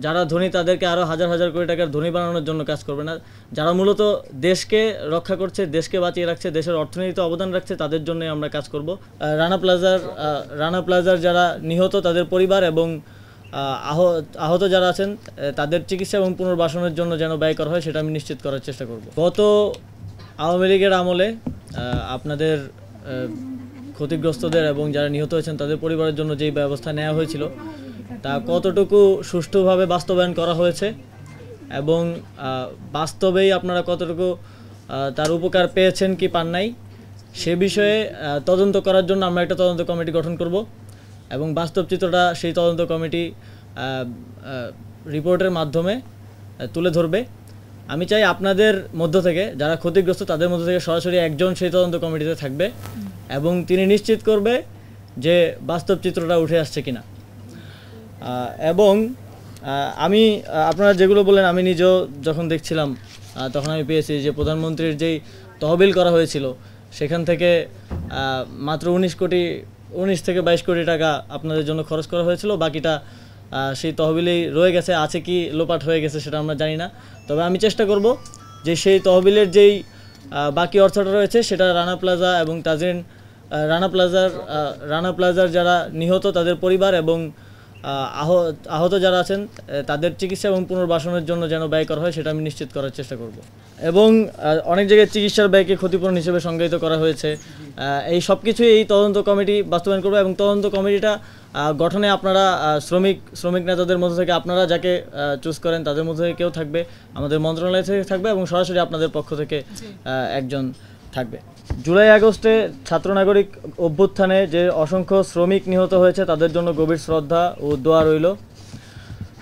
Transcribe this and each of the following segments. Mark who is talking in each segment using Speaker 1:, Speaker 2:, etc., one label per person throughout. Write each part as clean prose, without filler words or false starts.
Speaker 1: যারা ধনী তাদেরকে আরও হাজার হাজার কোটি টাকার ধনী বানানোর জন্য কাজ করবে না, যারা মূলত দেশকে রক্ষা করছে, দেশকে বাঁচিয়ে রাখছে, দেশের অর্থনীতিতে অবদান রাখছে, তাদের জন্যই আমরা কাজ করব। রানা প্লাজার যারা নিহত তাদের পরিবার এবং আহত যারা আছেন তাদের চিকিৎসা এবং পুনর্বাসনের জন্য যেন ব্যয় করা হয় সেটা আমি নিশ্চিত করার চেষ্টা করব। গত আওয়ামী লীগের আমলে আপনাদের ক্ষতিগ্রস্তদের এবং যারা নিহত হয়েছেন তাদের পরিবারের জন্য যেই ব্যবস্থা নেওয়া হয়েছিল তা কতটুকু সুষ্ঠুভাবে বাস্তবায়ন করা হয়েছে এবং বাস্তবেই আপনারা কতটুকু তার উপকার পেয়েছেন কি পান নাই সে বিষয়ে তদন্ত করার জন্য আমরা একটা তদন্ত কমিটি গঠন করব এবং বাস্তব চিত্রটা সেই তদন্ত কমিটি রিপোর্টের মাধ্যমে তুলে ধরবে। আমি চাই আপনাদের মধ্য থেকে যারা ক্ষতিগ্রস্ত তাদের মধ্য থেকে সরাসরি একজন সেই তদন্ত কমিটিতে থাকবে এবং তিনি নিশ্চিত করবে যে বাস্তব চিত্রটা উঠে আসছে কিনা। এবং আমি আপনারা যেগুলো বললেন আমি নিজেও যখন দেখছিলাম তখন আমি পেয়েছি যে প্রধানমন্ত্রীর যেই তহবিল করা হয়েছিল সেখান থেকে মাত্র 19 থেকে 22 কোটি টাকা আপনাদের জন্য খরচ করা হয়েছিল, বাকিটা সেই তহবিলেই রয়ে গেছে, আছে কি লোপাট হয়ে গেছে সেটা আমরা জানি না। তবে আমি চেষ্টা করব যে সেই তহবিলের যেই বাকি অর্থটা রয়েছে সেটা রানা প্লাজা এবং তাজরিন রানা প্লাজার যারা নিহত তাদের পরিবার এবং আহত যারা আছেন তাদের চিকিৎসা এবং পুনর্বাসনের জন্য যেন ব্যয় করা হয় সেটা আমি নিশ্চিত করার চেষ্টা করব। এবং অনেক জায়গায় চিকিৎসার ব্যয়কে ক্ষতিপূরণ হিসেবে সংজ্ঞায়িত করা হয়েছে। এই সব কিছুই এই তদন্ত কমিটি বাস্তবায়ন করবে এবং তদন্ত কমিটিটা গঠনে আপনারা শ্রমিক নেতাদের মধ্যে থেকে আপনারা যাকে চুজ করেন তাদের মধ্যে থেকে কেউ থাকবে, আমাদের মন্ত্রণালয় থেকে থাকবে এবং সরাসরি আপনাদের পক্ষ থেকে একজন থাকবে। জুলাই আগস্টে ছাত্র নাগরিক অভ্যুত্থানে যে অসংখ্য শ্রমিক নিহত হয়েছে তাদের জন্য গভীর শ্রদ্ধা ও দোয়া রইল।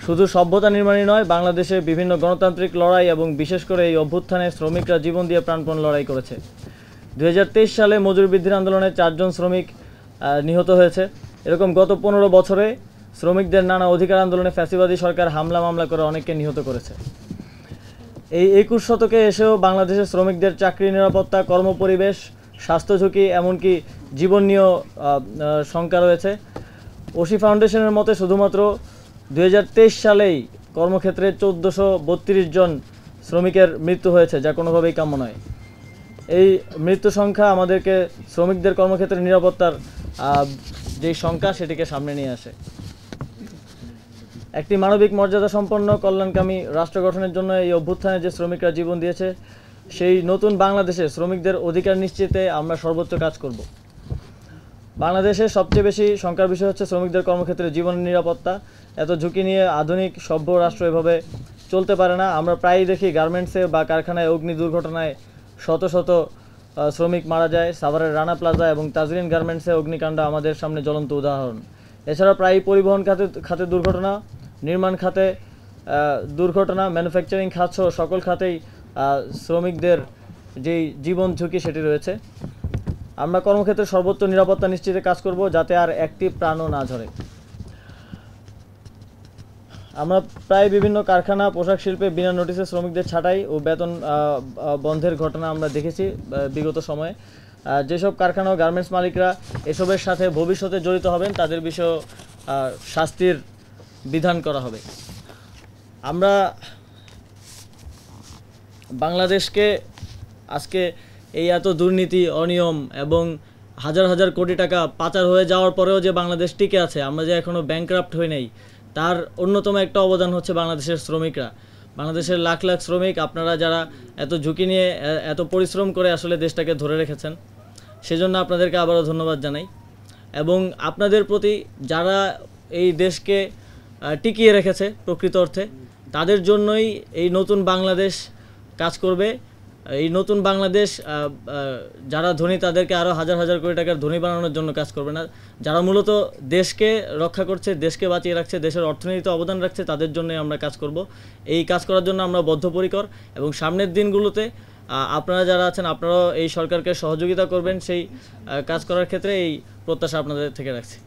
Speaker 1: শুধু সভ্যতা নির্মাণই নয়, বাংলাদেশে বিভিন্ন গণতান্ত্রিক লড়াই এবং বিশেষ করে এই অভ্যুত্থানে শ্রমিকরা জীবন দিয়ে প্রাণপণ লড়াই করেছে। 2023 সালে মজুরি বৃদ্ধির আন্দোলনে 4 জন শ্রমিক নিহত হয়েছে। এরকম গত 15 বছরে শ্রমিকদের নানা অধিকার আন্দোলনে ফ্যাসিবাদী সরকার হামলা মামলা করে অনেককে নিহত করেছে। এই 21 শতকে এসেও বাংলাদেশের শ্রমিকদের চাকরি নিরাপত্তা, কর্মপরিবেশ, স্বাস্থ্য ঝুঁকি এমনকি জীবন নিয়েও শঙ্কা রয়েছে। ওশি ফাউন্ডেশনের মতে শুধুমাত্র 2023 সালেই কর্মক্ষেত্রে 1432 জন শ্রমিকের মৃত্যু হয়েছে, যা কোনোভাবেই কাম্য নয়। এই মৃত্যু সংখ্যা আমাদেরকে শ্রমিকদের কর্মক্ষেত্রে নিরাপত্তার যেই সংখ্যা সেটিকে সামনে নিয়ে আসে। একটি মানবিক মর্যাদা সম্পন্ন কল্যাণকামী রাষ্ট্র গঠনের জন্য এই অভ্যুত্থানে যে শ্রমিকরা জীবন দিয়েছে সেই নতুন বাংলাদেশে শ্রমিকদের অধিকার নিশ্চিতে আমরা সর্বোচ্চ কাজ করব। বাংলাদেশের সবচেয়ে বেশি শঙ্কার বিষয় হচ্ছে শ্রমিকদের কর্মক্ষেত্রে জীবনের নিরাপত্তা। এত ঝুঁকি নিয়ে আধুনিক সভ্য রাষ্ট্র এভাবে চলতে পারে না। আমরা প্রায়ই দেখি গার্মেন্টসে বা কারখানায় অগ্নি দুর্ঘটনায় শত শত শ্রমিক মারা যায়। সাভারের রানা প্লাজা এবং তাজরিন গার্মেন্টসে অগ্নিকাণ্ড আমাদের সামনে জ্বলন্ত উদাহরণ। এছাড়া প্রায়ই পরিবহন খাতে দুর্ঘটনা, নির্মাণ খাতে দুর্ঘটনা, ম্যানুফ্যাকচারিং খাত সহ সকল খাতেই শ্রমিকদের যেই জীবন ঝুঁকি সেটি রয়েছে। আমরা কর্মক্ষেত্রে সর্বোচ্চ নিরাপত্তা নিশ্চিতে কাজ করব যাতে আর একটি প্রাণও না ঝরে। আমরা প্রায় বিভিন্ন কারখানা, পোশাক শিল্পে বিনা নোটিশে শ্রমিকদের ছাঁটাই ও বেতন বন্ধের ঘটনা আমরা দেখেছি বিগত সময়ে। যেসব কারখানা ও গার্মেন্টস মালিকরা এসবের সাথে ভবিষ্যতে জড়িত হবেন তাদের বিষয়ে শাস্তির বিধান করা হবে। আমরা বাংলাদেশকে আজকে এই এত দুর্নীতি, অনিয়ম এবং হাজার হাজার কোটি টাকা পাচার হয়ে যাওয়ার পরেও যে বাংলাদেশ টিকে আছে, আমরা যে এখনও ব্যাংকরাপ্ট হই নাই, তার অন্যতম একটা অবদান হচ্ছে বাংলাদেশের শ্রমিকরা। বাংলাদেশের লাখ লাখ শ্রমিক, আপনারা যারা এত ঝুঁকি নিয়ে এত পরিশ্রম করে আসলে দেশটাকে ধরে রেখেছেন, সেজন্য আপনাদেরকে আবারও ধন্যবাদ জানাই। এবং আপনাদের প্রতি যারা এই দেশকে টিকিয়ে রেখেছে প্রকৃত অর্থে, তাদের জন্যই এই নতুন বাংলাদেশ কাজ করবে। এই নতুন বাংলাদেশ যারা ধনী তাদেরকে আরও হাজার হাজার কোটি টাকার ধনী বানানোর জন্য কাজ করবে না, যারা মূলত দেশকে রক্ষা করছে, দেশকে বাঁচিয়ে রাখছে, দেশের অর্থনীতিতে অবদান রাখছে, তাদের জন্যই আমরা কাজ করব। এই কাজ করার জন্য আমরা বদ্ধপরিকর এবং সামনের দিনগুলোতে আপনারা যারা আছেন আপনারাও এই সরকারকে সহযোগিতা করবেন সেই কাজ করার ক্ষেত্রে এই প্রত্যাশা আপনাদের থেকে রাখছি।